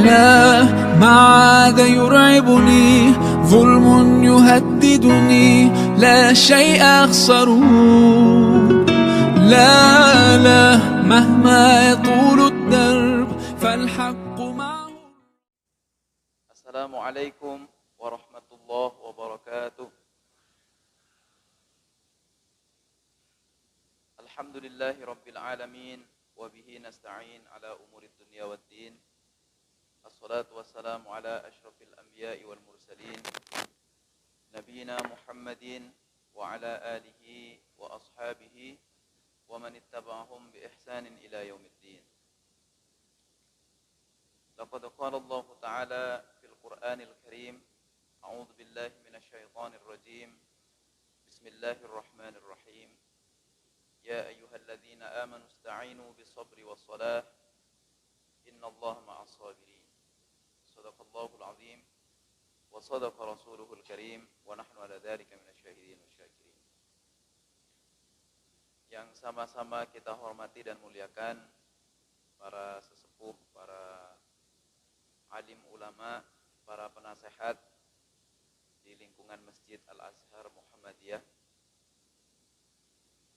لا ما عاد يرعبني ظلم يهددني لا شيء أخسره لا لا مهما يطول الدرب فالحق معه. السلام عليكم ورحمة الله وبركاته. الحمد لله رب العالمين وبه نستعين على أمور الدنيا والدين. الصلاة والسلام على أشرف الأنبياء والمرسلين نبينا محمد وعلى آله وأصحابه ومن اتبعهم بإحسان إلى يوم الدين. لقد قال الله تعالى في القرآن الكريم: أعوذ بالله من الشيطان الرجيم. بسم الله الرحمن الرحيم. يا أيها الذين آمنوا استعينوا بالصبر والصلاة إن الله مع الصابرين. صدق الله العظيم وصدق رسوله الكريم ونحن على ذلك من الشاهدين والشاكرين. Yang sama-sama kita hormati dan muliakan para sesepuh, para alim ulama, para penasehat di lingkungan Masjid Al-Azhar Muhammadiyah,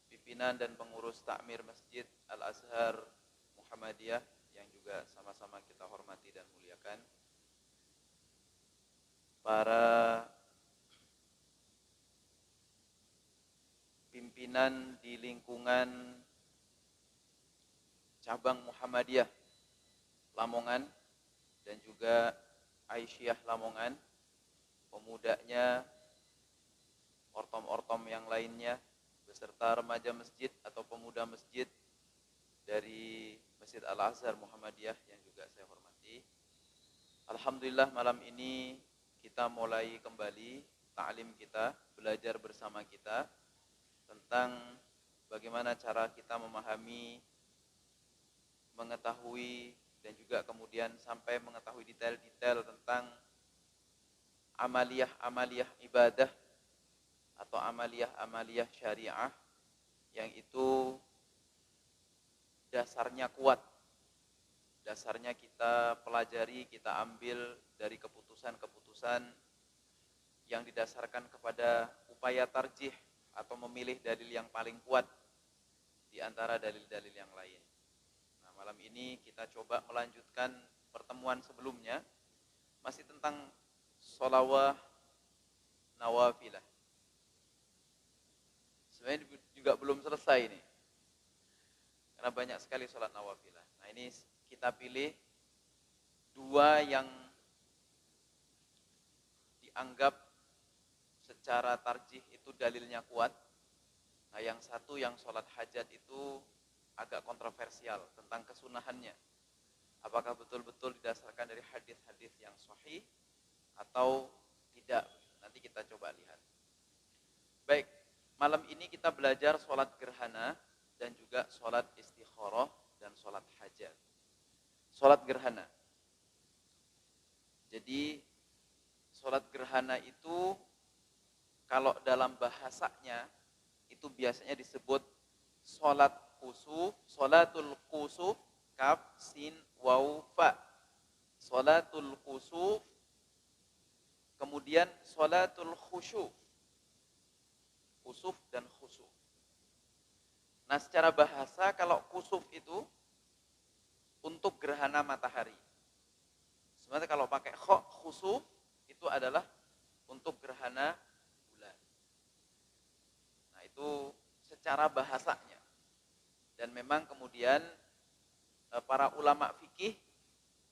pimpinan dan pengurus takmir Masjid Al-Azhar Muhammadiyah yang juga sama-sama kita hormati dan muliakan, para pimpinan di lingkungan cabang Muhammadiyah Lamongan dan juga Aisyah Lamongan, pemudanya, ortom-ortom yang lainnya, beserta remaja masjid atau pemuda masjid dari Masjid Al-Azhar Muhammadiyah yang juga saya hormati. Alhamdulillah malam ini kita mulai kembali ta'lim kita, belajar bersama kita tentang bagaimana cara kita memahami, mengetahui, dan juga kemudian sampai mengetahui detail-detail tentang amaliyah-amaliyah ibadah atau amaliyah-amaliyah syariah yang itu dasarnya kuat. Dasarnya kita pelajari, kita ambil dari keputusan-keputusan yang didasarkan kepada upaya tarjih atau memilih dalil yang paling kuat di antara dalil-dalil yang lain. Nah, malam ini kita coba melanjutkan pertemuan sebelumnya masih tentang sholawah nawafilah. Sebenarnya juga belum selesai ini, karena banyak sekali sholat nawafilah. Nah, ini kita pilih dua yang dianggap secara tarjih itu dalilnya kuat. Nah, yang satu yang sholat hajat itu agak kontroversial tentang kesunahannya. Apakah betul-betul didasarkan dari hadis-hadis yang sahih atau tidak? Nanti kita coba lihat. Baik, malam ini kita belajar sholat gerhana dan juga sholat istikharah dan sholat hajat. Sholat gerhana. Jadi sholat gerhana itu kalau dalam bahasanya itu biasanya disebut sholat kusuf, sholatul kusuf, kaf, sin, waw, fa. Sholatul kusuf, kemudian sholatul khusyuf. Kusuf dan khusyuf. Nah, secara bahasa kalau kusuf itu untuk gerhana matahari. Sebenarnya kalau pakai khusuf itu adalah untuk gerhana bulan. Nah, itu secara bahasanya. Dan memang kemudian para ulama fikih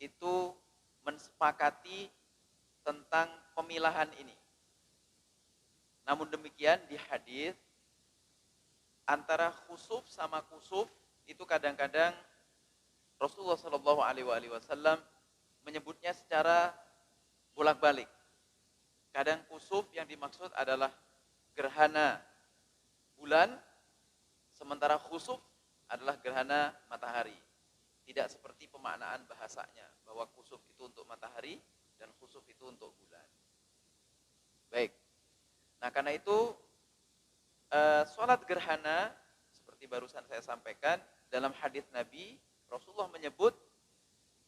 itu mensepakati tentang pemilahan ini. Namun demikian di hadis antara khusuf sama kusuf itu kadang-kadang Rasulullah Shallallahu Alaihi Wasallam menyebutnya secara bolak-balik. Kadang kusuf yang dimaksud adalah gerhana bulan, sementara khusuf adalah gerhana matahari. Tidak seperti pemaknaan bahasanya bahwa kusuf itu untuk matahari dan khusuf itu untuk bulan. Baik. Nah, karena itu sholat gerhana seperti barusan saya sampaikan dalam hadis Nabi, Rasulullah menyebut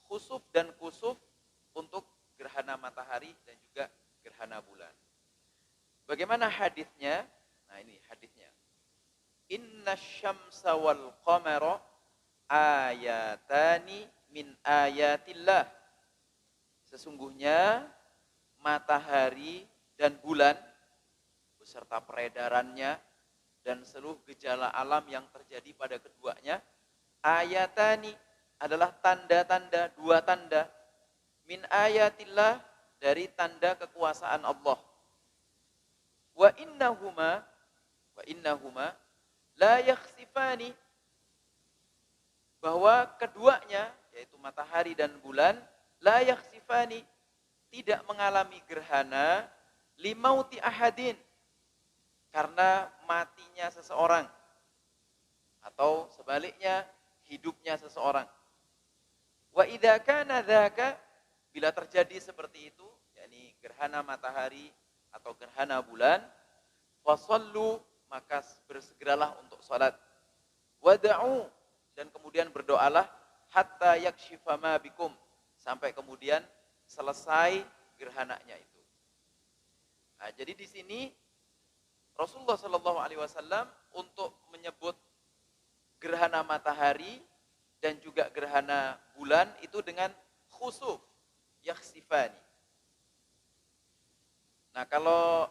khusuf dan kusuf matahari dan juga gerhana bulan. Bagaimana hadisnya? Nah, ini hadisnya. Inna syamsa wal qamara ayatani min ayatillah. Sesungguhnya matahari dan bulan beserta peredarannya dan seluruh gejala alam yang terjadi pada keduanya, ayatani adalah tanda-tanda, dua tanda, min ayatillah, dari tanda kekuasaan Allah. Wa innahuma la yakhsifani, bahwa keduanya, yaitu matahari dan bulan, la yakhsifani, tidak mengalami gerhana, limauti ahadin, karena matinya seseorang, atau sebaliknya hidupnya seseorang. Wa idza kana dzaka, bila terjadi seperti itu, yakni gerhana matahari atau gerhana bulan, fasallu, maka bersegeralah untuk salat. Wada'u, dan kemudian berdoalah, hatta yakshifa ma bikum, sampai kemudian selesai gerhananya itu. Nah, jadi di sini Rasulullah Shallallahu Alaihi Wasallam untuk menyebut gerhana matahari dan juga gerhana bulan itu dengan khusuf, yakhsifani. Nah, kalau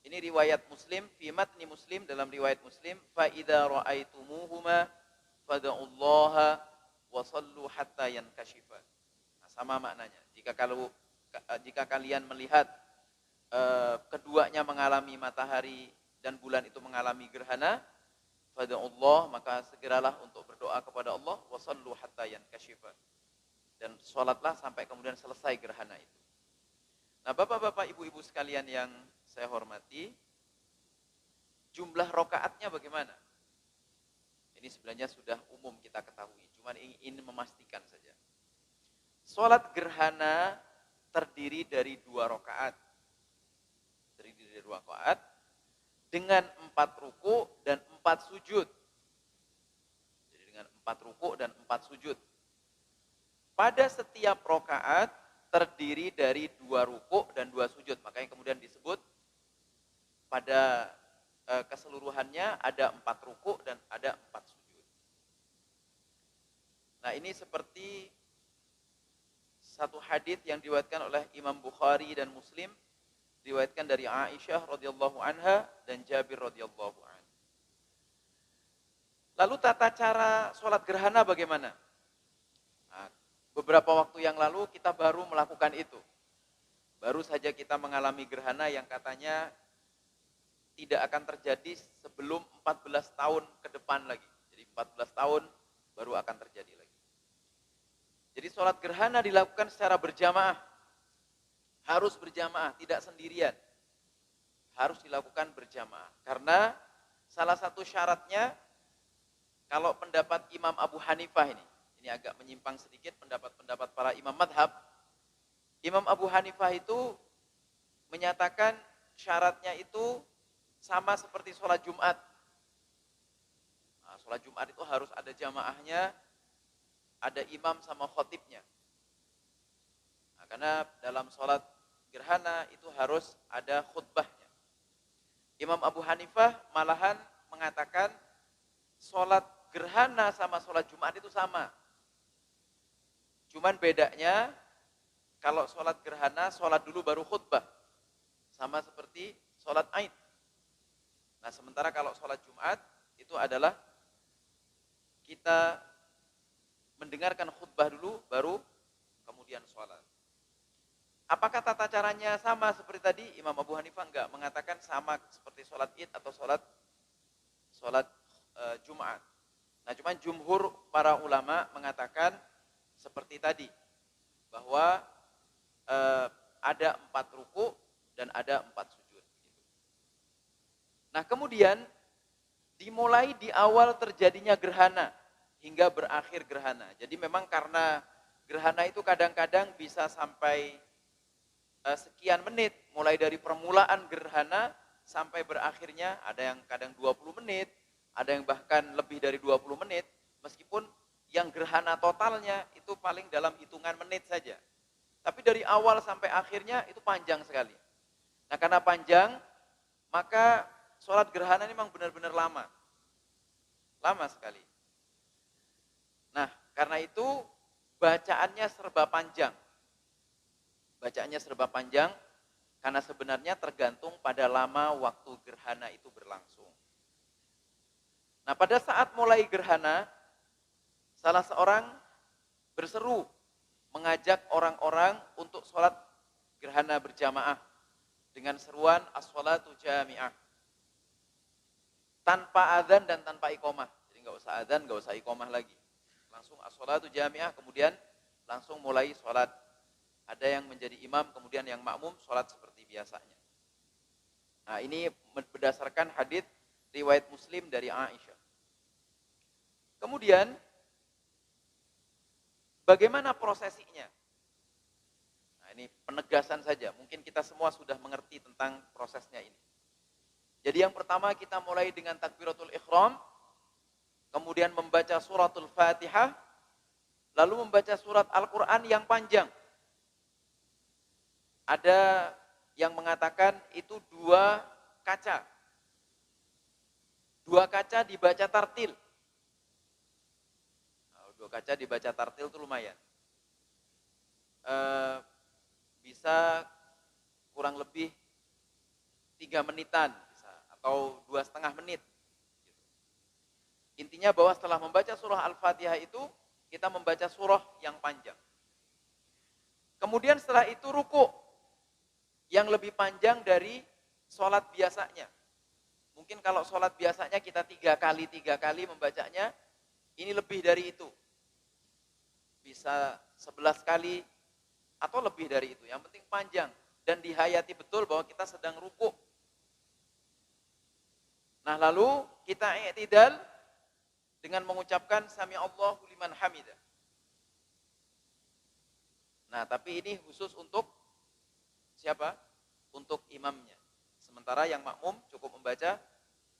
ini riwayat Muslim, fi matni Muslim, dalam riwayat Muslim, fa idza ra'aitumuhuma fad'ullaha wa shallu hatta yankashifa. Nah, sama maknanya. Jika kalian melihat keduanya mengalami, matahari dan bulan itu mengalami gerhana, fad'ullah, maka segeralah untuk berdoa kepada Allah, wa shallu hatta yankashifa, dan sholatlah sampai kemudian selesai gerhana itu. Nah, bapak-bapak, ibu-ibu sekalian yang saya hormati, jumlah rokaatnya bagaimana? Ini sebenarnya sudah umum kita ketahui, cuma ingin memastikan saja. Sholat gerhana terdiri dari 2 rokaat. Terdiri dari 2 rokaat dengan 4 ruku dan 4 sujud. Jadi dengan 4 ruku dan 4 sujud. Pada setiap rokaat terdiri dari 2 ruku dan 2 sujud. Makanya kemudian disebut pada keseluruhannya ada 4 ruku dan ada 4 sujud. Nah, ini seperti satu hadis yang diriwayatkan oleh Imam Bukhari dan Muslim, diriwayatkan dari Aisyah radhiyallahu anha dan Jabir radhiyallahu anhu. Lalu tata cara sholat gerhana bagaimana? Nah, beberapa waktu yang lalu kita baru melakukan itu. Baru saja kita mengalami gerhana yang katanya tidak akan terjadi sebelum 14 tahun ke depan lagi. Jadi 14 tahun baru akan terjadi lagi. Jadi sholat gerhana dilakukan secara berjamaah. Harus berjamaah, tidak sendirian. Harus dilakukan berjamaah. Karena salah satu syaratnya, kalau pendapat Imam Abu Hanifah ini agak menyimpang sedikit pendapat-pendapat para imam madhab. Imam Abu Hanifah itu menyatakan syaratnya itu sama seperti sholat Jumat. Nah, sholat Jumat itu harus ada jamaahnya, ada imam sama khotibnya. Nah, karena dalam sholat gerhana itu harus ada khutbahnya. Imam Abu Hanifah malahan mengatakan sholat gerhana sama sholat Jumat itu sama. Cuman bedanya kalau sholat gerhana, sholat dulu baru khutbah. Sama seperti sholat Aid. Nah, sementara kalau sholat Jumat itu adalah kita mendengarkan khutbah dulu, baru kemudian sholat. Apakah tata caranya sama seperti tadi? Imam Abu Hanifah enggak, mengatakan sama seperti sholat Id atau sholat Jumat. Nah, cuman jumhur para ulama mengatakan seperti tadi, bahwa ada 4 ruku dan ada 4 sujud. Nah, kemudian dimulai di awal terjadinya gerhana hingga berakhir gerhana. Jadi memang karena gerhana itu kadang-kadang bisa sampai sekian menit, mulai dari permulaan gerhana sampai berakhirnya, ada yang kadang 20 menit, ada yang bahkan lebih dari 20 menit, meskipun yang gerhana totalnya itu paling dalam hitungan menit saja. Tapi dari awal sampai akhirnya itu panjang sekali. Nah, karena panjang, maka sholat gerhana ini memang benar-benar lama. Lama sekali. Nah, karena itu bacaannya serba panjang. Bacaannya serba panjang karena sebenarnya tergantung pada lama waktu gerhana itu berlangsung. Nah, pada saat mulai gerhana, salah seorang berseru mengajak orang-orang untuk sholat gerhana berjamaah dengan seruan as-sholatu jami'ah. Tanpa adzan dan tanpa iqomah. Jadi nggak usah adzan, nggak usah iqomah lagi. Langsung as-sholatu jami'ah, kemudian langsung mulai sholat. Ada yang menjadi imam, kemudian yang makmum sholat seperti biasanya. Nah, ini berdasarkan hadits riwayat Muslim dari Aisyah. Kemudian, bagaimana prosesinya? Nah, ini penegasan saja. Mungkin kita semua sudah mengerti tentang prosesnya ini. Jadi yang pertama kita mulai dengan takbiratul ihram, kemudian membaca suratul Fatihah, lalu membaca surat Al-Quran yang panjang. Ada yang mengatakan itu 2 kaca. 2 kaca dibaca tartil. Nah, 2 kaca dibaca tartil itu lumayan. Bisa kurang lebih 3 menitan bisa, atau 2,5 menit. Intinya bahwa setelah membaca surah Al-Fatihah itu kita membaca surah yang panjang. Kemudian setelah itu ruku yang lebih panjang dari sholat biasanya. Mungkin kalau sholat biasanya kita 3 kali membacanya, ini lebih dari itu. Bisa 11 kali atau lebih dari itu. Yang penting panjang dan dihayati betul bahwa kita sedang ruku. Nah, lalu kita i'tidal dengan mengucapkan sami Allahu liman hamidah. Nah, tapi ini khusus untuk siapa? Untuk imamnya. Sementara yang makmum cukup membaca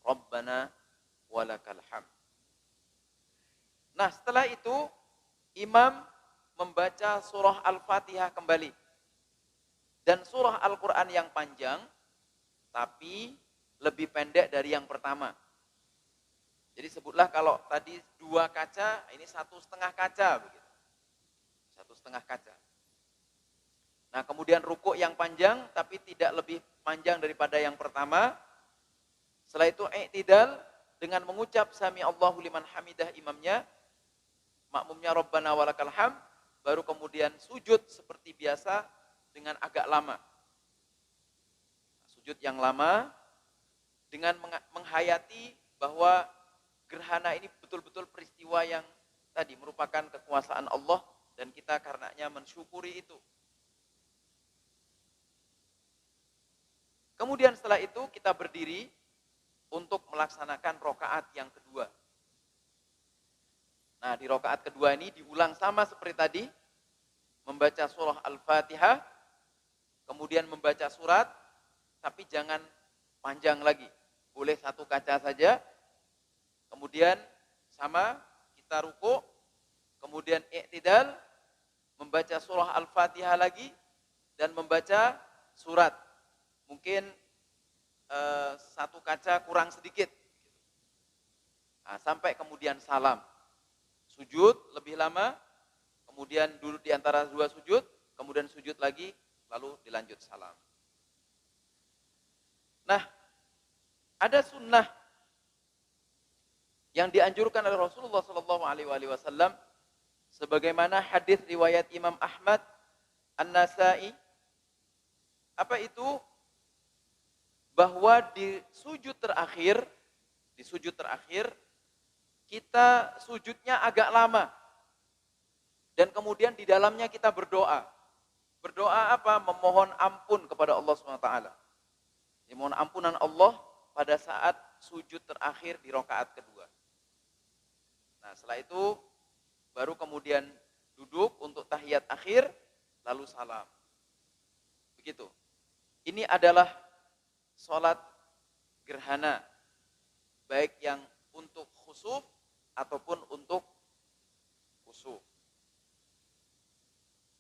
Rabbana walakal hamd. Nah, setelah itu imam membaca surah Al-Fatihah kembali. Dan surah Al-Quran yang panjang, tapi lebih pendek dari yang pertama. Jadi sebutlah kalau tadi 2 kaca, ini 1,5 kaca. Begitu. 1,5 kaca. Nah, kemudian rukuk yang panjang tapi tidak lebih panjang daripada yang pertama. Setelah itu i'tidal dengan mengucap sami Allahu liman hamidah imamnya, makmumnya Rabbana walakal hamd, baru kemudian sujud seperti biasa dengan agak lama. Sujud yang lama dengan menghayati bahwa gerhana ini betul-betul peristiwa yang tadi merupakan kekuasaan Allah dan kita karenanya mensyukuri itu. Kemudian setelah itu kita berdiri untuk melaksanakan rokaat yang kedua. Nah, di rokaat kedua ini diulang sama seperti tadi, membaca surah Al-Fatihah, kemudian membaca surat, tapi jangan panjang lagi. Boleh 1 kaca saja, kemudian sama kita ruku, kemudian i'tidal, membaca surah Al-Fatihah lagi, dan membaca surat. Mungkin 1 kaca kurang sedikit. Nah, sampai kemudian salam. Sujud lebih lama, kemudian duduk di antara 2 sujud, kemudian sujud lagi, lalu dilanjut salam. Nah, ada sunnah yang dianjurkan oleh Rasulullah SAW, sebagaimana hadis riwayat Imam Ahmad, An-Nasai. Apa itu? Bahwa di sujud terakhir kita sujudnya agak lama. Dan kemudian di dalamnya kita berdoa. Berdoa apa? Memohon ampun kepada Allah SWT. Memohon ampunan Allah pada saat sujud terakhir di rakaat kedua. Nah, setelah itu baru kemudian duduk untuk tahiyat akhir, lalu salam. Begitu. Ini adalah sholat gerhana, baik yang untuk khusuf ataupun untuk khusuf.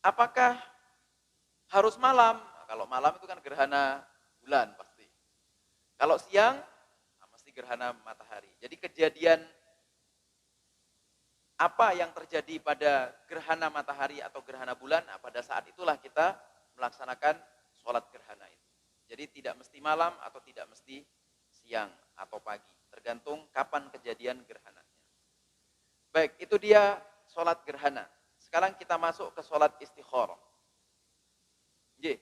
Apakah Harus malam. Kalau malam itu kan gerhana bulan pasti. Kalau siang mesti gerhana matahari. Jadi kejadian apa yang terjadi pada gerhana matahari atau gerhana bulan, pada saat itulah kita melaksanakan sholat gerhana itu. Jadi tidak mesti malam atau tidak mesti siang atau pagi, tergantung kapan kejadian gerhananya. Baik, itu dia sholat gerhana. Sekarang kita masuk ke sholat istikharah. J.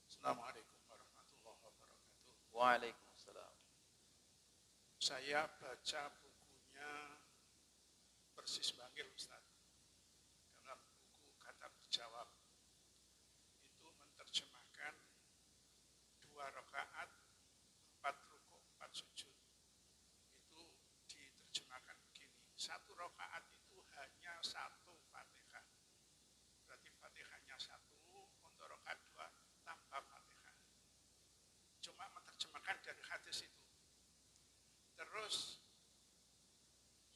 Assalamualaikum warahmatullahi wabarakatuh. Waalaikumsalam. Saya baca bukunya Persis Bangil Ustaz. Dalam buku Kata Berjawab itu menerjemahkan 2 rakaat, 4 rukuk, 4 sujud. Itu diterjemahkan begini. 1 rakaat itu hanya 1 Fatihah. Berarti Fatihahnya 1, untuk rakaat 2 tambah Fatihah. Cuma menerjemahkan dari hadis itu. Terus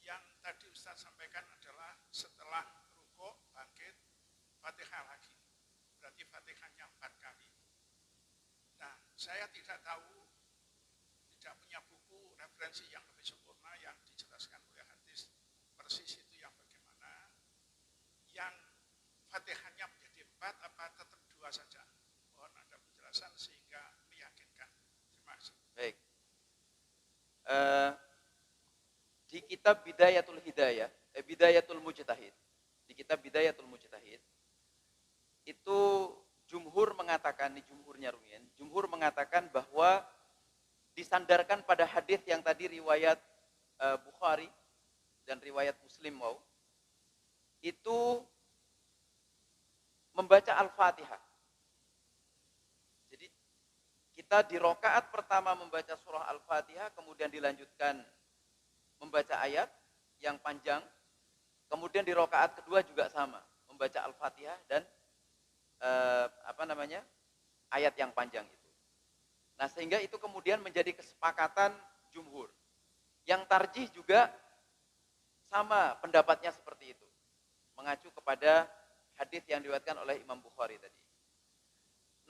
yang tadi Ustaz sampaikan adalah setelah rukuk bangkit Fatihah lagi. Berarti Fatihahnya 4 kali. Nah, saya tidak tahu, tidak punya buku referensi yang lebih sempurna yang dijelaskan oleh hadis persis itu yang bagaimana. Yang Fatihahnya menjadi 4 apa tetap 2 saja. Mohon ada penjelasan sehingga meyakinkan. Terima kasih. Baik. Di kitab Bidayatul Hidayah, Bidayatul Mujtahid, di kitab Bidayatul Mujtahid, itu jumhur mengatakan, di jumhurnya Rumian, jumhur mengatakan bahwa disandarkan pada hadis yang tadi riwayat Bukhari dan riwayat Muslim itu membaca Al-Fatihah. Jadi kita di rakaat pertama membaca surah Al-Fatihah, kemudian dilanjutkan membaca ayat yang panjang, kemudian di rakaat kedua juga sama, membaca Al-Fatihah dan ayat yang panjang itu. Nah, sehingga itu kemudian menjadi kesepakatan jumhur. Yang tarjih juga sama pendapatnya seperti itu, mengacu kepada hadis yang diriwayatkan oleh Imam Bukhari tadi.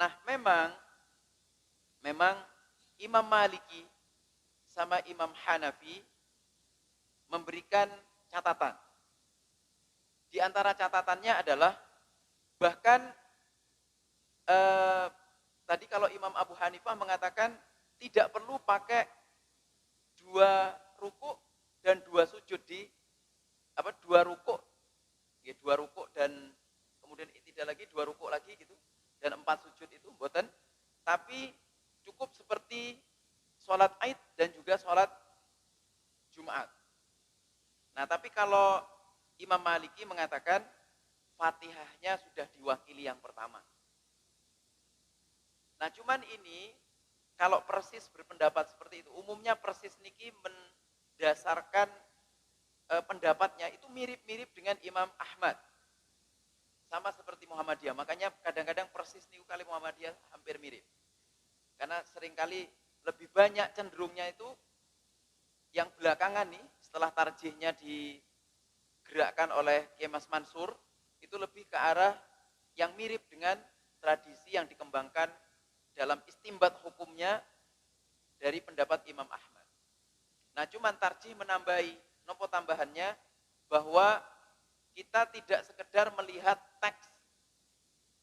Nah, memang Imam Maliki sama Imam Hanafi memberikan catatan. Di antara catatannya adalah bahkan tadi kalau Imam Abu Hanifah mengatakan tidak perlu pakai 2 rukuk dan 2 sujud di 2 rukuk. Ya, 2 rukuk dan kemudian tidak lagi 2 rukuk lagi gitu dan 4 sujud itu mboten, tapi cukup seperti sholat Aid dan juga sholat Jumat. Nah, tapi kalau Imam Maliki mengatakan Fatihahnya sudah diwakili yang pertama. Nah, cuman ini kalau Persis berpendapat seperti itu, umumnya Persis niki mendasarkan pendapatnya itu mirip-mirip dengan Imam Ahmad. Sama seperti Muhammadiyah. Makanya kadang-kadang Persis niku kali Muhammadiyah hampir mirip. Karena seringkali lebih banyak cenderungnya itu yang belakangan nih, setelah tarjihnya digerakkan oleh Kiai Mas Mansur, itu lebih ke arah yang mirip dengan tradisi yang dikembangkan dalam istimbat hukumnya dari pendapat Imam Ahmad. Nah, cuman tarjih menambahi, nopo tambahannya, bahwa kita tidak sekedar melihat teks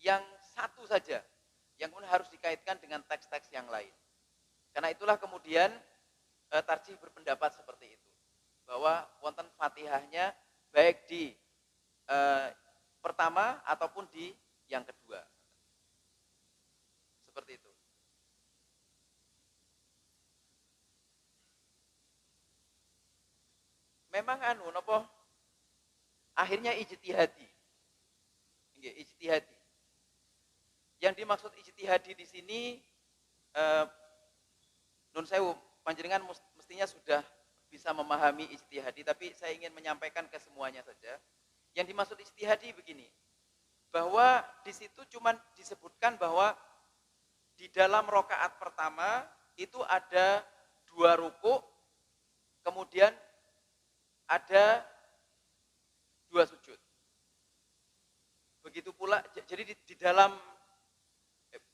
yang satu saja, yang kemudian harus dikaitkan dengan teks-teks yang lain. Karena itulah kemudian tarjih berpendapat seperti itu, bahwa wonten Fatihahnya baik di pertama ataupun di yang kedua. Seperti itu. Memang nopo akhirnya ijtihadi. Nggih, ijtihadi. Yang dimaksud ijtihadi di sini nun sewu, panjenengan mestinya sudah bisa memahami ijtihadi, tapi saya ingin menyampaikan ke semuanya saja. Yang dimaksud ijtihadi begini, bahwa di situ cuma disebutkan bahwa di dalam rakaat pertama itu ada 2 rukuk, kemudian ada 2 sujud. Begitu pula, jadi di dalam,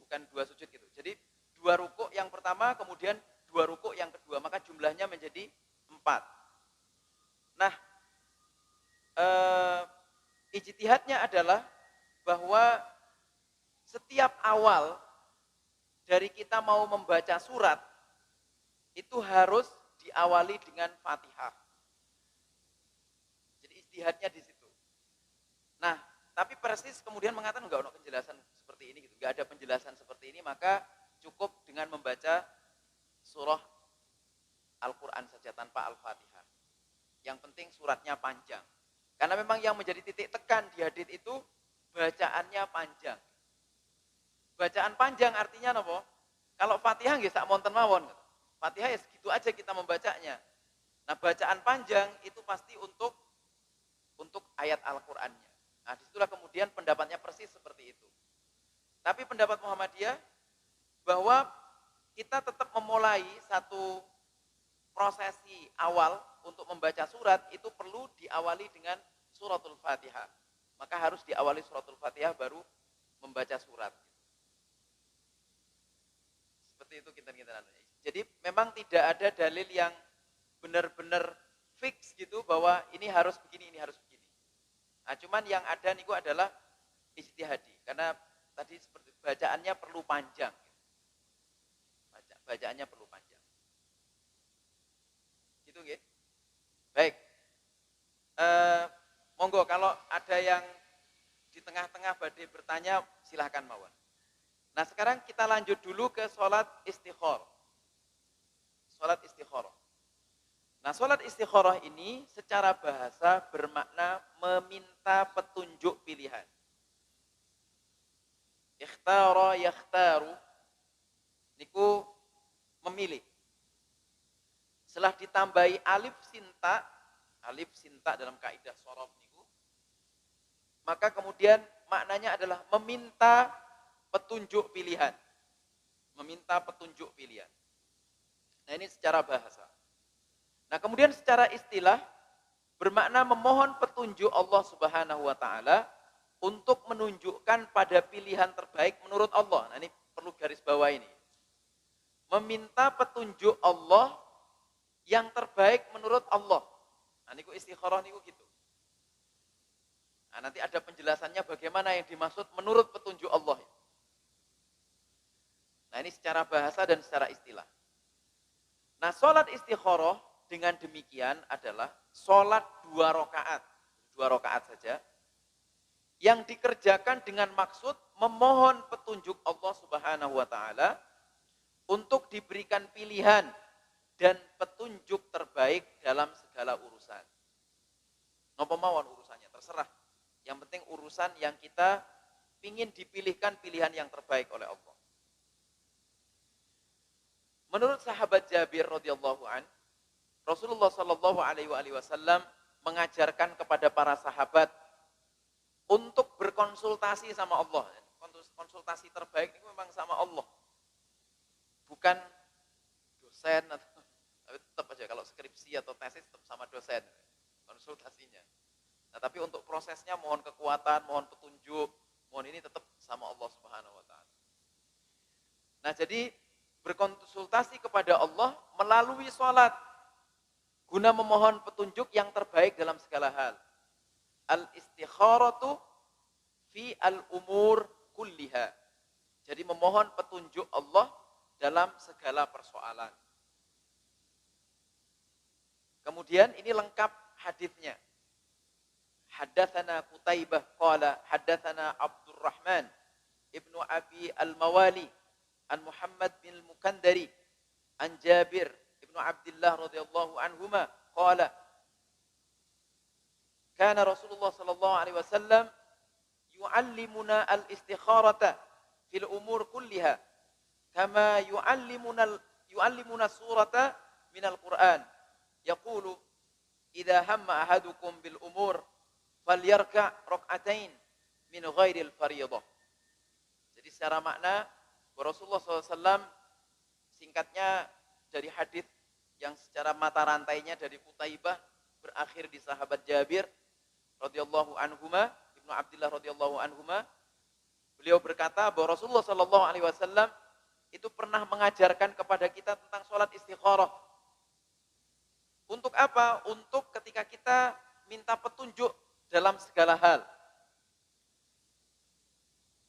bukan 2 sujud gitu. Jadi 2 rukuk yang pertama, kemudian 2 rukuk yang kedua, maka jumlahnya menjadi 4. Nah, ijtihadnya adalah bahwa setiap awal dari kita mau membaca surat, itu harus diawali dengan Fatihah. Jadi ijtihadnya di situ. Nah, tapi persis kemudian mengatakan enggak ada penjelasan seperti ini gitu. Enggak ada penjelasan seperti ini, maka cukup dengan membaca surah Al-Qur'an saja tanpa Al-Fatihah. Yang penting suratnya panjang. Karena memang yang menjadi titik tekan di hadits itu bacaannya panjang. Bacaan panjang artinya apa? Kalau Fatihah nggih sak monten mawon. Fatihah ya segitu aja kita membacanya. Nah, bacaan panjang itu pasti untuk ayat Al-Qur'annya. Nah, disitulah kemudian pendapatnya persis seperti itu. Tapi pendapat Muhammadiyah bahwa kita tetap memulai satu prosesi awal untuk membaca surat itu perlu diawali dengan suratul Fatihah. Maka harus diawali suratul Fatihah baru membaca surat. Seperti itu kita. Jadi memang tidak ada dalil yang benar-benar fix gitu bahwa ini harus begini, ini harus begini. Nah, cuman yang ada niku adalah ijtihadi karena tadi seperti bacaannya perlu panjang. Bacaannya perlu panjang. Gitu nggih. Baik. Monggo kalau ada yang di tengah-tengah badai bertanya silahkan mawon. Nah, sekarang kita lanjut dulu ke sholat istikharah. Sholat istikharah. Nah, sholat istikharah ini secara bahasa bermakna meminta petunjuk pilihan. Ikhtara yakhtaru niku memilih. Setelah ditambahi alif sinta dalam kaidah shorof niku, maka kemudian maknanya adalah meminta petunjuk pilihan. Meminta petunjuk pilihan. Nah, ini secara bahasa. Nah, kemudian secara istilah bermakna memohon petunjuk Allah Subhanahu wa taala untuk menunjukkan pada pilihan terbaik menurut Allah. Nah, ini perlu garis bawah ini. Meminta petunjuk Allah yang terbaik menurut Allah. Nah, niku istikharah niku gitu. Nah, nanti ada penjelasannya bagaimana yang dimaksud menurut petunjuk Allah. Nah, ini secara bahasa dan secara istilah. Nah, sholat istikharah dengan demikian adalah sholat 2 rakaat. 2 rakaat saja. Yang dikerjakan dengan maksud memohon petunjuk Allah Subhanahu wa taala untuk diberikan pilihan dan petunjuk terbaik dalam segala urusan. Napa mawon urusannya, terserah. Yang penting urusan yang kita ingin dipilihkan pilihan yang terbaik oleh Allah. Menurut sahabat Jabir radhiyallahu an, Rasulullah shallallahu alaihi wasallam mengajarkan kepada para sahabat untuk berkonsultasi sama Allah. Konsultasi terbaik itu memang sama Allah. Bukan dosen atau tapi tetap aja kalau skripsi atau tesis tetap sama dosen konsultasinya. Nah, tapi untuk prosesnya mohon kekuatan, mohon petunjuk, mohon ini tetap sama Allah Subhanahu wa taala. Nah, jadi berkonsultasi kepada Allah melalui sholat guna memohon petunjuk yang terbaik dalam segala hal. Al-istikharatu fi al-umur kulliha. Jadi memohon petunjuk Allah dalam segala persoalan. Kemudian ini lengkap hadisnya. Haddatsana Qutaibah qala haddatsana Abdurrahman ibnu Abi al-Mawali an Muhammad bin al-Mukandari an Jabir ibnu Abdullah radhiyallahu anhuma qala kana Rasulullah sallallahu alaihi wasallam yuallimuna al-istikharata fil umur kulliha kama yuallimuna surata minal Qur'an yaqulu idza hamma ahadukum bil umur falyarka' rak'atain min ghairil fardhah. Jadi secara makna Rasulullah SAW singkatnya dari hadis yang secara mata rantainya dari Qutaibah berakhir di sahabat Jabir radhiyallahu anhuma Ibnu bin Abdullah radhiyallahu anhuma, beliau berkata bahwa Rasulullah sallallahu alaihi wasallam itu pernah mengajarkan kepada kita tentang sholat istikharah. Untuk apa? Untuk ketika kita minta petunjuk dalam segala hal.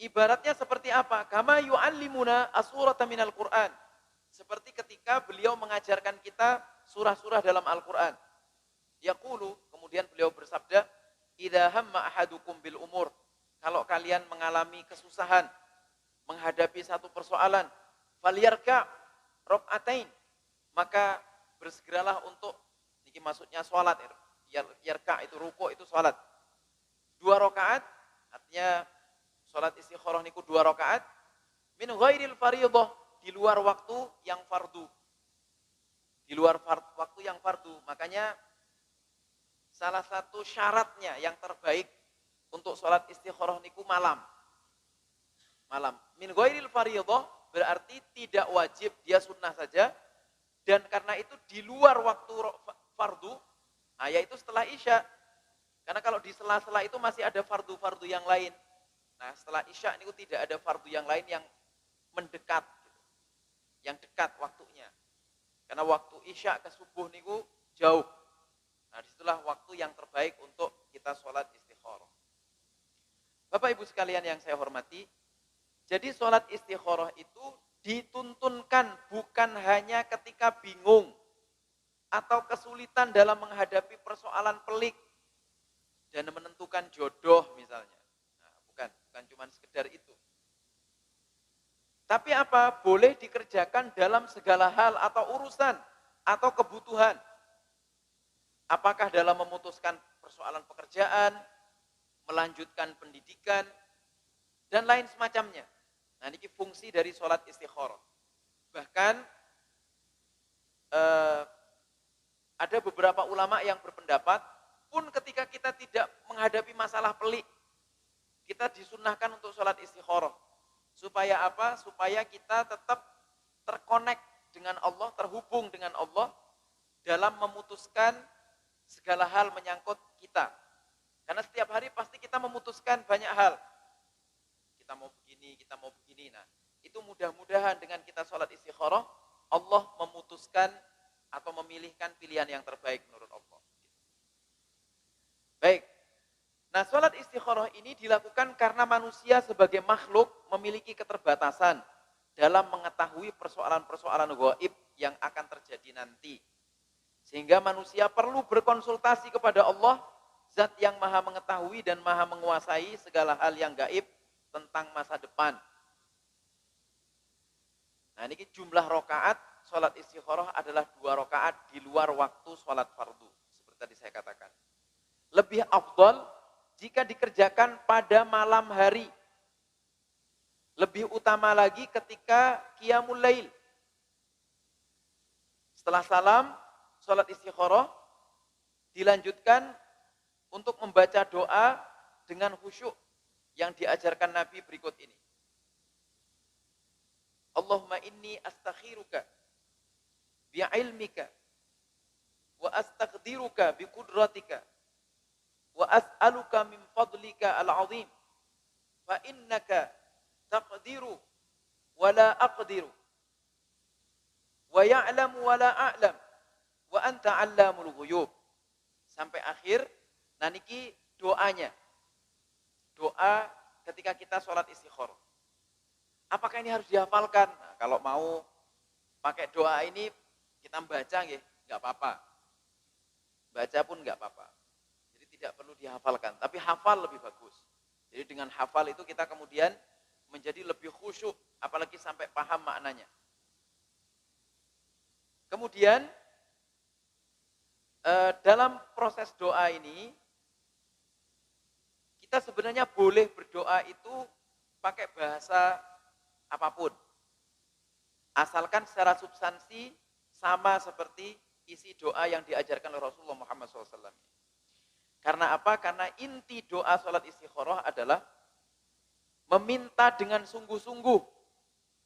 Ibaratnya seperti apa? Kama yu'allimuna as-surata minal Qur'an. Seperti ketika beliau mengajarkan kita surah-surah dalam Al-Qur'an. Yaqulu, kemudian beliau bersabda, "Idza hamma ahadukum bil umur." Kalau kalian mengalami kesusahan menghadapi satu persoalan, falyarka rak'atain, maka bersegeralah untuk, ini maksudnya sholat, yarka itu ruku, itu sholat 2 rakaat, artinya sholat istikharah niku 2 rakaat, min ghairil fardhah, di luar waktu yang fardu, di luar waktu yang fardu. Makanya salah satu syaratnya yang terbaik untuk sholat istikharah niku malam. Min ghairil fardhah berarti tidak wajib, dia sunnah saja. Dan karena itu di luar waktu fardu, yaitu setelah Isya. Karena kalau di sela-sela itu masih ada fardu-fardu yang lain. Nah, setelah Isya niku tidak ada fardu yang lain yang mendekat, yang dekat waktunya. Karena waktu Isya ke subuh niku jauh. Nah, disitulah waktu yang terbaik untuk kita sholat istikharah. Bapak Ibu sekalian yang saya hormati, jadi sholat istikharah itu dituntunkan bukan hanya ketika bingung atau kesulitan dalam menghadapi persoalan pelik dan menentukan jodoh misalnya. Nah, bukan cuma sekedar itu. Tapi apa? Boleh dikerjakan dalam segala hal atau urusan atau kebutuhan. Apakah dalam memutuskan persoalan pekerjaan, melanjutkan pendidikan, dan lain semacamnya. Nah, ini fungsi dari sholat istikharah. Bahkan ada beberapa ulama yang berpendapat, pun ketika kita tidak menghadapi masalah pelik, kita disunnahkan untuk sholat istikharah. Supaya apa? Supaya kita tetap terkonek dengan Allah, terhubung dengan Allah dalam memutuskan segala hal menyangkut kita. Karena setiap hari pasti kita memutuskan banyak hal. Kita mau begini. Nah, itu mudah-mudahan dengan kita sholat istikharah, Allah memutuskan atau memilihkan pilihan yang terbaik menurut Allah. Baik. Nah, sholat istikharah ini dilakukan karena manusia sebagai makhluk memiliki keterbatasan dalam mengetahui persoalan-persoalan gaib yang akan terjadi nanti. Sehingga manusia perlu berkonsultasi kepada Allah, Zat yang maha mengetahui dan maha menguasai segala hal yang gaib tentang masa depan. Nah, ini jumlah rakaat sholat istikharah adalah 2 rakaat di luar waktu sholat fardu. Seperti tadi saya katakan. Lebih afdal jika dikerjakan pada malam hari. Lebih utama lagi ketika qiyamul lail. Setelah salam, sholat istikharah dilanjutkan untuk membaca doa dengan khusyuk yang diajarkan Nabi berikut ini. Allahumma inni astakhiruka bi'ilmika wa astaqdiruka biqudratika wa as'aluka min fadlika al-azim fa innaka taqdiru wa la aqdiru wa ya'lamu wa la a'lam wa anta 'allamul ghuyub. Sampai akhir. Nah, niki doanya. Doa ketika kita sholat istikharah. Apakah ini harus dihafalkan? Nah, kalau mau pakai doa ini kita baca nggak apa-apa. Baca pun nggak apa-apa. Jadi tidak perlu dihafalkan, tapi hafal lebih bagus. Jadi dengan hafal itu kita kemudian menjadi lebih khusyuk, apalagi sampai paham maknanya. Kemudian dalam proses doa ini kita sebenarnya boleh berdoa itu pakai bahasa apapun. Asalkan secara substansi sama seperti isi doa yang diajarkan oleh Rasulullah Muhammad SAW. Karena apa? Karena inti doa sholat istikharah adalah meminta dengan sungguh-sungguh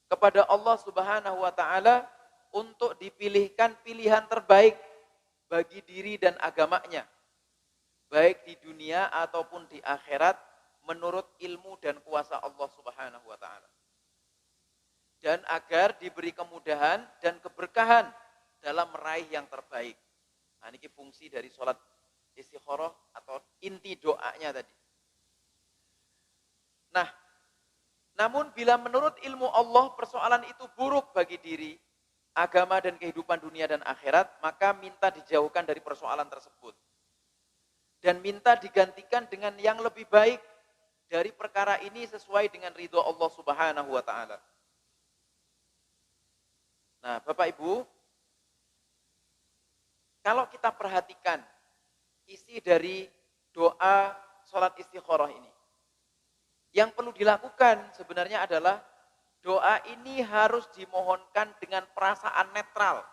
kepada Allah Subhanahu wa Ta'ala untuk dipilihkan pilihan terbaik bagi diri dan agamanya, baik di dunia ataupun di akhirat, menurut ilmu dan kuasa Allah Subhanahu wa taala. Dan agar diberi kemudahan dan keberkahan dalam meraih yang terbaik. Nah, ini fungsi dari sholat istikharah atau inti doanya tadi. Nah, namun bila menurut ilmu Allah persoalan itu buruk bagi diri, agama dan kehidupan dunia dan akhirat, maka minta dijauhkan dari persoalan tersebut. Dan minta digantikan dengan yang lebih baik dari perkara ini sesuai dengan ridho Allah Subhanahu wa taala. Nah, Bapak Ibu, kalau kita perhatikan isi dari doa sholat istikharah ini, yang perlu dilakukan sebenarnya adalah doa ini harus dimohonkan dengan perasaan netral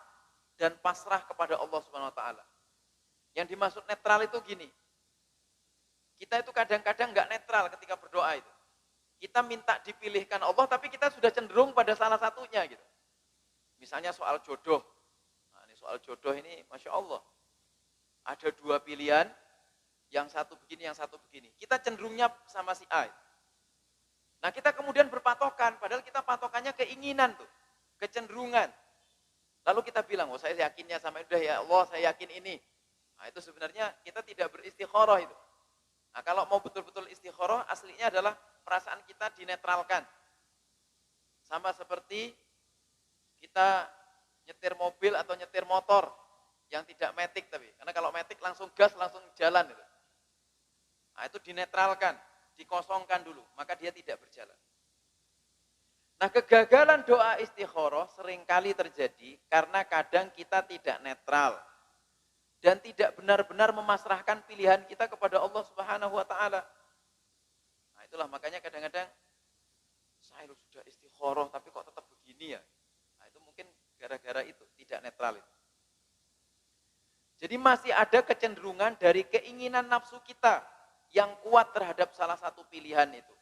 dan pasrah kepada Allah Subhanahu wa taala. Yang dimaksud netral itu gini. Kita itu kadang-kadang enggak netral ketika berdoa itu. Kita minta dipilihkan Allah tapi kita sudah cenderung pada salah satunya gitu. Misalnya soal jodoh. Nah, ini soal jodoh ini Masya Allah. Ada dua pilihan, yang satu begini, yang satu begini. Kita cenderungnya sama si A. Nah, kita kemudian berpatokan, padahal kita patokannya keinginan tuh, kecenderungan. Lalu kita bilang, oh saya yakinnya sama udah ya Allah, saya yakin ini. Nah, itu sebenarnya kita tidak beristikharah itu. Nah, kalau mau betul-betul istikharah, aslinya adalah perasaan kita dinetralkan. Sama seperti kita nyetir mobil atau nyetir motor yang tidak matic tapi. Karena kalau matic langsung gas, langsung jalan itu. Nah, itu dinetralkan, dikosongkan dulu, maka dia tidak berjalan. Nah, kegagalan doa istikharah seringkali terjadi karena kadang kita tidak netral dan tidak benar-benar memasrahkan pilihan kita kepada Allah Subhanahu wa taala. Nah, itulah makanya kadang-kadang saya sudah istikharah tapi kok tetap begini ya. Nah, itu mungkin gara-gara itu tidak netral itu. Jadi masih ada kecenderungan dari keinginan nafsu kita yang kuat terhadap salah satu pilihan itu.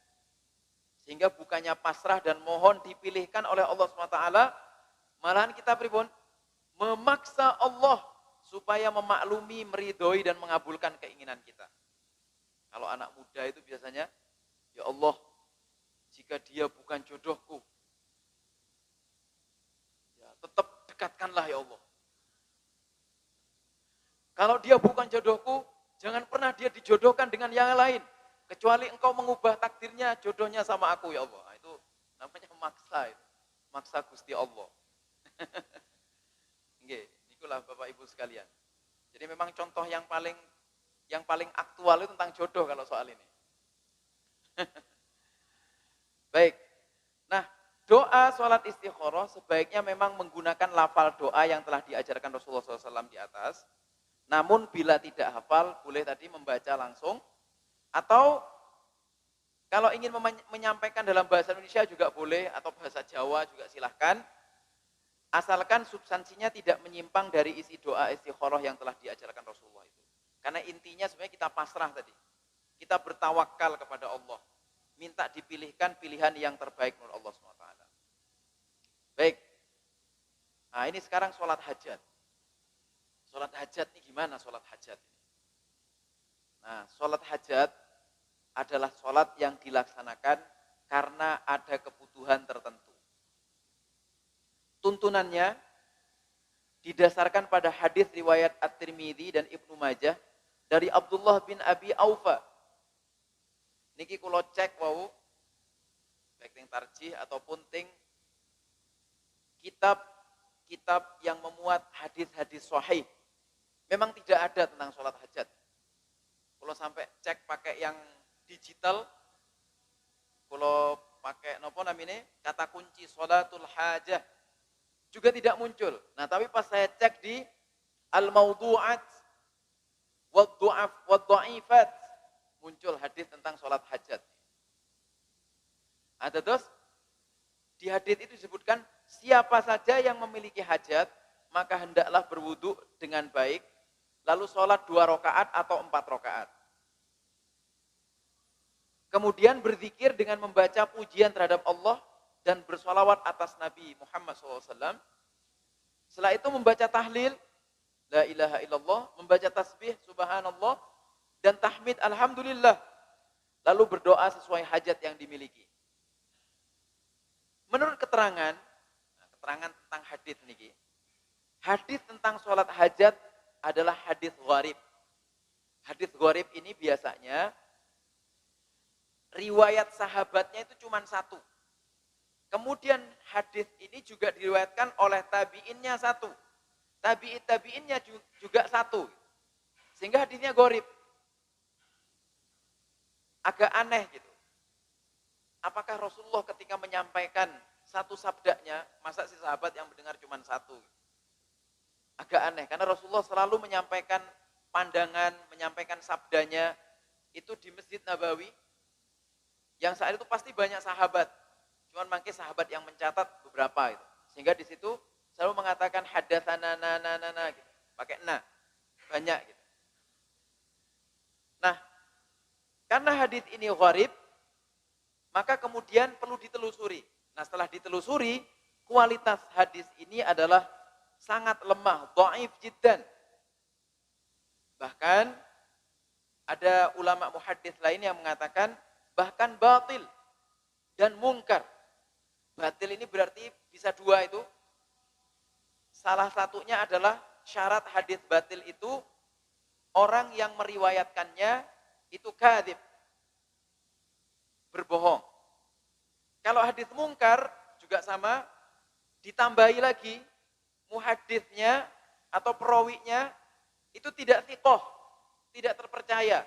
Sehingga bukannya pasrah dan mohon dipilihkan oleh Allah SWT, malahan kita pripun? Memaksa Allah supaya memaklumi, meridhoi dan mengabulkan keinginan kita. Kalau anak muda itu biasanya, ya Allah, jika dia bukan jodohku, ya tetap dekatkanlah ya Allah. Kalau dia bukan jodohku, jangan pernah dia dijodohkan dengan yang lain. Kecuali engkau mengubah takdirnya, jodohnya sama aku ya Allah. Nah, itu namanya maksa. Itu. Maksa Gusti Allah. Nggih, itulah Bapak Ibu sekalian. Jadi memang contoh yang paling aktual itu tentang jodoh kalau soal ini. Baik. Nah, doa sholat istikharah sebaiknya memang menggunakan lafal doa yang telah diajarkan Rasulullah SAW di atas. Namun bila tidak hafal, boleh tadi membaca langsung. Atau kalau ingin menyampaikan dalam bahasa Indonesia juga boleh, atau bahasa Jawa juga silahkan. Asalkan substansinya tidak menyimpang dari isi doa istikharah yang telah diajarkan Rasulullah itu. Karena intinya sebenarnya kita pasrah tadi. Kita bertawakal kepada Allah. Minta dipilihkan pilihan yang terbaik menurut Allah SWT. Baik. Nah, ini sekarang sholat hajat. Sholat hajat ini gimana sholat hajat ini? Nah, sholat hajat adalah sholat yang dilaksanakan karena ada kebutuhan tertentu. Tuntunannya didasarkan pada hadis riwayat At-Tirmidzi dan Ibnu Majah dari Abdullah bin Abi Aufa. Niki kula cek wau baik ting tarjih ataupun ting kitab yang memuat hadis-hadis sahih. Memang tidak ada tentang sholat hajat. Kalau sampai cek pakai yang digital, kalau pakai nopo namanya kata kunci sholatul hajah juga tidak muncul. Nah, tapi pas saya cek di al-mawdu'at wad-du'aif muncul hadis tentang sholat hajat. Ada terus di hadis itu disebutkan siapa saja yang memiliki hajat maka hendaklah berwudu dengan baik. Lalu sholat 2 rakaat atau 4 rakaat. Kemudian berzikir dengan membaca pujian terhadap Allah dan bersolawat atas Nabi Muhammad SAW. Setelah itu membaca tahlil, la ilaha illallah, membaca tasbih, subhanallah, dan tahmid, alhamdulillah. lalu berdoa sesuai hajat yang dimiliki. Menurut keterangan tentang hadis niki, hadis tentang sholat hajat adalah hadis gharib. Hadis gharib ini biasanya riwayat sahabatnya itu cuma satu. Kemudian hadis ini juga diriwayatkan oleh tabi'innya satu. Tabi'innya juga satu. Sehingga hadisnya gharib. Agak aneh gitu. Apakah Rasulullah ketika menyampaikan satu sabdanya, masa si sahabat yang mendengar cuma satu? Agak aneh, karena Rasulullah selalu menyampaikan pandangan, menyampaikan sabdanya, itu di Masjid Nabawi, yang saat itu pasti banyak sahabat. Cuman mungkin sahabat yang mencatat beberapa itu. Sehingga di situ selalu mengatakan hadatsana gitu. Pakai na. Banyak gitu. Nah, karena hadis ini gharib, maka kemudian perlu ditelusuri. Nah, setelah ditelusuri, kualitas hadis ini adalah sangat lemah, dhaif jiddan. Bahkan ada ulama muhaddits lain yang mengatakan bahkan batil dan mungkar. Batil ini berarti bisa dua itu. Salah satunya adalah syarat hadis batil itu orang yang meriwayatkannya itu kadzib, berbohong. Kalau hadis mungkar juga sama, ditambahi lagi muhadditsnya atau perawinya itu tidak thiqah, tidak terpercaya.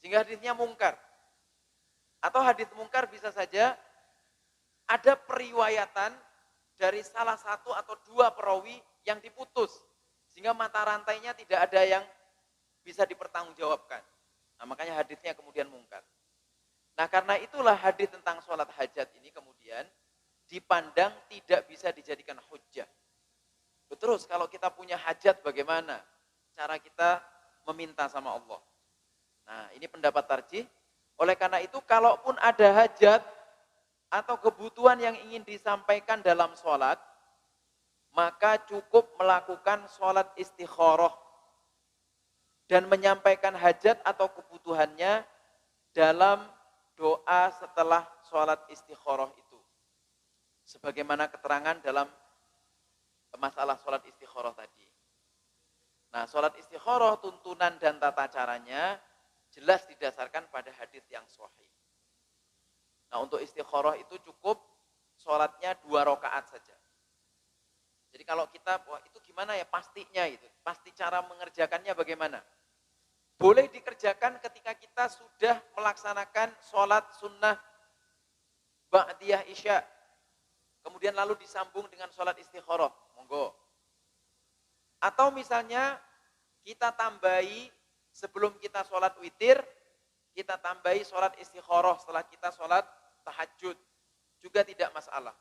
Sehingga hadisnya mungkar. Atau hadis mungkar bisa saja ada periwayatan dari salah satu atau dua perawi yang diputus. Sehingga mata rantainya tidak ada yang bisa dipertanggungjawabkan. Nah, makanya hadisnya kemudian mungkar. Nah, karena itulah hadis tentang sholat hajat ini kemudian dipandang tidak bisa dijadikan hujjah. Terus kalau kita punya hajat bagaimana cara kita meminta sama Allah? Nah, ini pendapat tarjih. Oleh karena itu, kalaupun ada hajat atau kebutuhan yang ingin disampaikan dalam sholat, maka cukup melakukan sholat istikharah dan menyampaikan hajat atau kebutuhannya dalam doa setelah sholat istikharah itu. Sebagaimana keterangan dalam masalah sholat istikharah tadi. Nah, sholat istikharah, tuntunan dan tata caranya jelas didasarkan pada hadis yang sahih. Nah, untuk istikharah itu cukup sholatnya 2 rakaat saja. Jadi kalau kita, wah itu gimana ya pastinya itu? Pasti cara mengerjakannya bagaimana? Boleh dikerjakan ketika kita sudah melaksanakan sholat sunnah ba'diyah isya. Kemudian lalu disambung dengan sholat istikharah. Monggo. Atau misalnya kita tambahi sebelum kita sholat witir, kita tambahi sholat istikharah setelah kita sholat tahajud. Juga tidak masalah.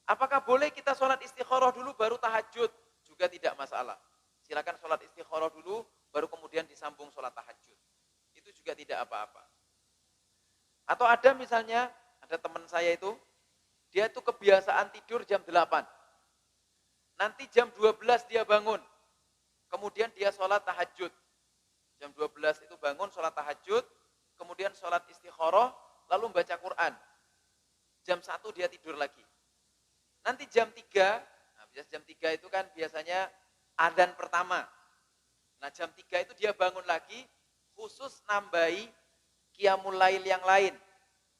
Apakah boleh kita sholat istikharah dulu baru tahajud? Juga tidak masalah. Silakan sholat istikharah dulu, baru kemudian disambung sholat tahajud. Itu juga tidak apa-apa. Atau ada misalnya, ada teman saya itu, dia itu kebiasaan tidur jam 8. Nanti jam 12 dia bangun. Kemudian dia sholat tahajud. Jam 12 itu bangun, sholat tahajud. Kemudian sholat istikharah, lalu baca Quran. Jam 1 dia tidur lagi. Nanti jam 3, nah jam 3 itu kan biasanya adzan pertama. Nah jam 3 itu dia bangun lagi, khusus nambahi qiyamul lail yang lain.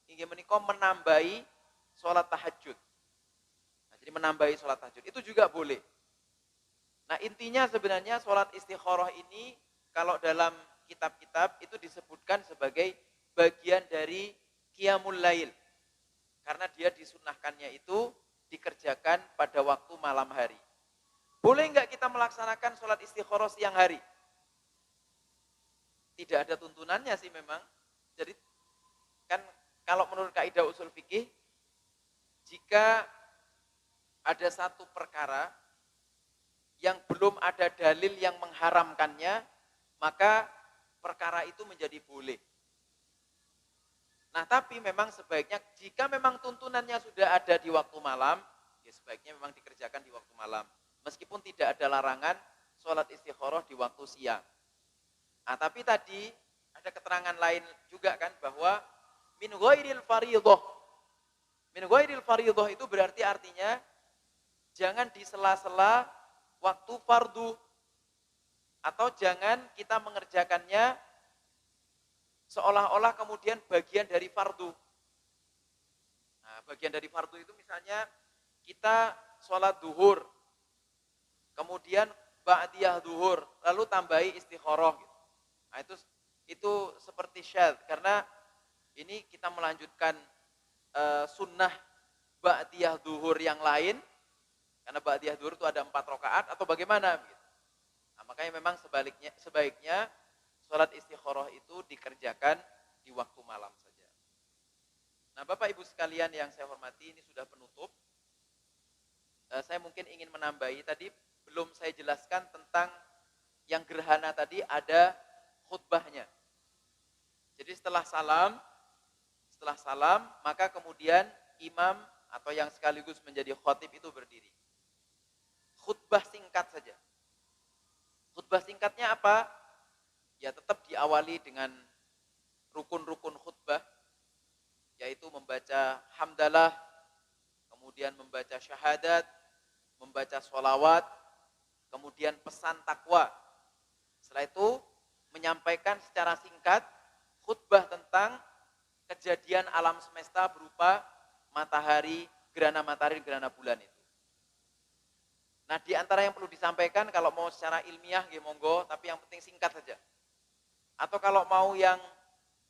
Hingga menikah menambahi sholat tahajud. Nah, jadi menambahi sholat tahajud, itu juga boleh. Nah intinya sebenarnya sholat istikharah ini, kalau dalam kitab-kitab itu disebutkan sebagai bagian dari qiyamul lail. Karena dia disunnahkannya itu dikerjakan pada waktu malam hari. Boleh enggak kita melaksanakan sholat istikharah siang hari? Tidak ada tuntunannya sih memang. Jadi kan kalau menurut kaidah usul fikih, jika ada satu perkara yang belum ada dalil yang mengharamkannya, maka perkara itu menjadi boleh. Nah tapi memang sebaiknya jika memang tuntunannya sudah ada di waktu malam, ya sebaiknya memang dikerjakan di waktu malam. Meskipun tidak ada larangan sholat istikharah di waktu siang. Nah tapi tadi ada keterangan lain juga kan bahwa min ghairil fardhah. Min ghairil fardhah itu berarti artinya jangan di sela-sela waktu fardu atau jangan kita mengerjakannya seolah-olah kemudian bagian dari fardu. Nah, bagian dari fardu itu misalnya kita sholat duhur, kemudian ba'diyah duhur, lalu tambahi istikharah. Gitu. Nah, itu seperti syadz karena ini kita melanjutkan sunnah ba'diyah duhur yang lain, karena ba'diyah duhur itu ada 4 rakaat atau bagaimana? Gitu. Nah, makanya memang sebaiknya sholat istikharah itu dikerjakan di waktu malam saja. Nah, Bapak Ibu sekalian yang saya hormati, ini sudah penutup. Saya mungkin ingin menambahi tadi belum saya jelaskan tentang yang gerhana tadi ada khutbahnya. Jadi setelah salam maka kemudian imam atau yang sekaligus menjadi khatib itu berdiri. Khutbah singkat saja. Khutbah singkatnya apa? Ya tetap diawali dengan rukun-rukun khutbah, yaitu membaca hamdalah, kemudian membaca syahadat, membaca sholawat, kemudian pesan takwa. Setelah itu menyampaikan secara singkat khutbah tentang kejadian alam semesta berupa matahari, gerhana bulan itu. Nah, di antara yang perlu disampaikan kalau mau secara ilmiah ya monggo, tapi yang penting singkat saja. Atau kalau mau yang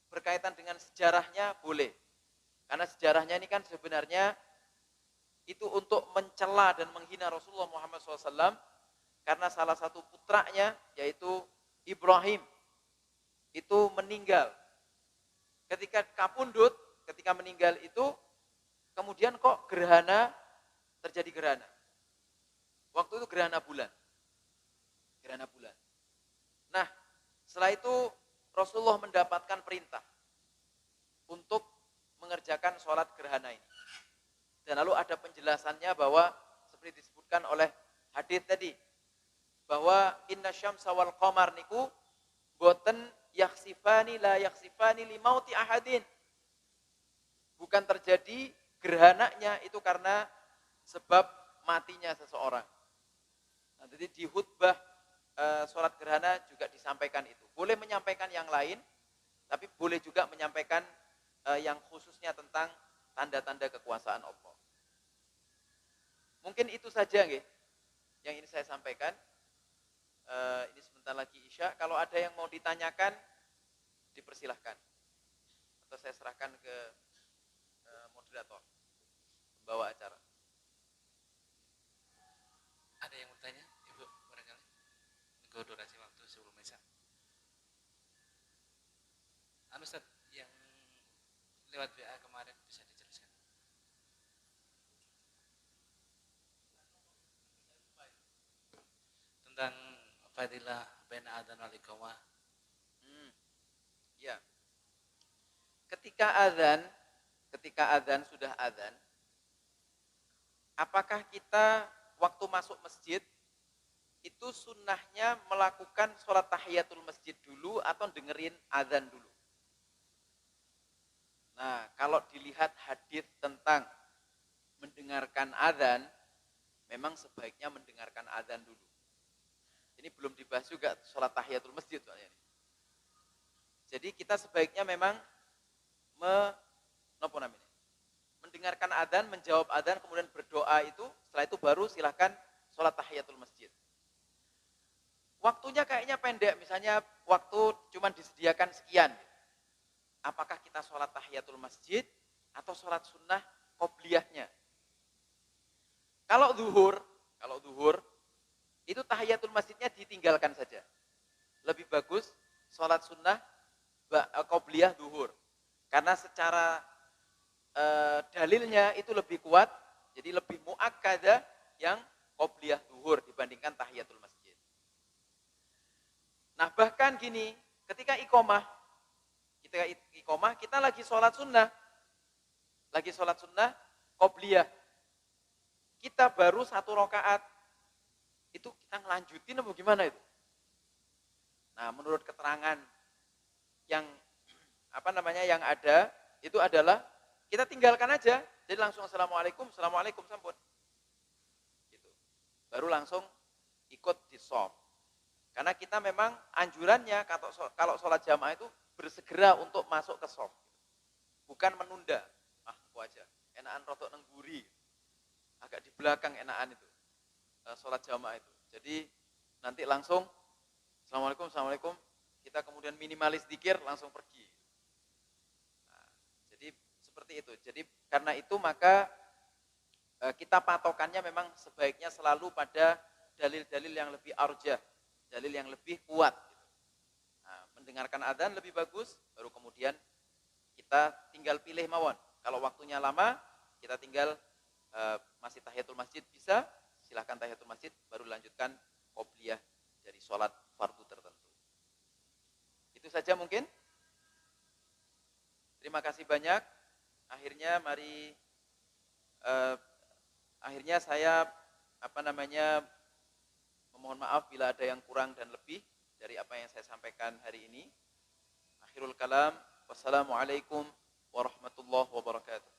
berkaitan dengan sejarahnya boleh. Karena sejarahnya ini kan sebenarnya itu untuk mencela dan menghina Rasulullah Muhammad SAW karena salah satu putranya yaitu Ibrahim itu meninggal. Ketika kapundhut, ketika meninggal itu kemudian kok terjadi gerhana. Waktu itu gerhana bulan. Nah, setelah itu Rasulullah mendapatkan perintah untuk mengerjakan sholat gerhana ini. Dan lalu ada penjelasannya bahwa seperti disebutkan oleh hadits tadi bahwa inna syamsa wal qamar niku boten yaksifani la yaksifani li mauti ahadin. Bukan terjadi gerhananya itu karena sebab matinya seseorang. Nah, jadi di khutbah sholat gerhana juga disampaikan itu. Boleh menyampaikan yang lain, tapi boleh juga menyampaikan yang khususnya tentang tanda-tanda kekuasaan Allah. Mungkin itu saja nggih yang ini saya sampaikan. Ini sebentar lagi Isya. Kalau ada yang mau ditanyakan, dipersilahkan. Atau saya serahkan ke moderator, pembawa acara. Ada yang bertanya, Ibu barangkali? Ke durasi waktu sebelum Isya. Ustaz, yang lewat WA kemarin bisa dijelaskan? Tentang fadilah baina adzan wal iqamah. Ya. Ketika azan sudah azan, apakah kita waktu masuk masjid itu sunnahnya melakukan sholat tahiyatul masjid dulu atau dengerin azan dulu? Nah, kalau dilihat hadis tentang mendengarkan azan, memang sebaiknya mendengarkan azan dulu. Ini belum dibahas juga sholat tahiyatul masjid soalnya. Jadi kita sebaiknya memang mendengarkan azan, menjawab azan, kemudian berdoa itu, setelah itu baru silahkan sholat tahiyatul masjid. Waktunya kayaknya pendek, misalnya waktu cuma disediakan sekian. Apakah kita sholat tahiyatul masjid atau sholat sunnah qobliyahnya? Kalau zuhur itu tahiyatul masjidnya ditinggalkan saja. Lebih bagus sholat sunnah qobliyah zuhur. Karena secara dalilnya itu lebih kuat, jadi lebih muakkadah yang qobliyah zuhur dibandingkan tahiyatul masjid. Nah, bahkan gini, ketika iqamah kita lagi sholat sunnah qobliyah, kita baru 1 rakaat, itu kita ngelanjutin apa gimana itu? Nah, menurut keterangan yang yang ada itu adalah kita tinggalkan aja. Jadi langsung assalamualaikum, assalamualaikum sampun. Gitu. Baru langsung ikut di shaf. Karena kita memang anjurannya kalau sholat jamaah itu bersegera untuk masuk ke shaf. Bukan menunda. Aku aja. Enakan rotok nengguri. Agak di belakang enakan itu. Sholat jamaah itu. Jadi nanti langsung assalamualaikum, assalamualaikum. Kita kemudian minimalis dzikir langsung pergi. Nah, jadi seperti itu. Jadi karena itu maka kita patokannya memang sebaiknya selalu pada dalil-dalil yang lebih arjah, dalil yang lebih kuat. Nah, mendengarkan adzan lebih bagus, baru kemudian kita tinggal pilih mawon. Kalau waktunya lama, kita tinggal masih tahiyatul masjid bisa, silahkan tahiyatul masjid, baru lanjutkan qobliyah dari sholat fardu tertentu. Itu saja mungkin. Terima kasih banyak. Akhirnya saya memohon maaf bila ada yang kurang dan lebih dari apa yang saya sampaikan hari ini. Akhirul kalam, wassalamualaikum warahmatullahi wabarakatuh.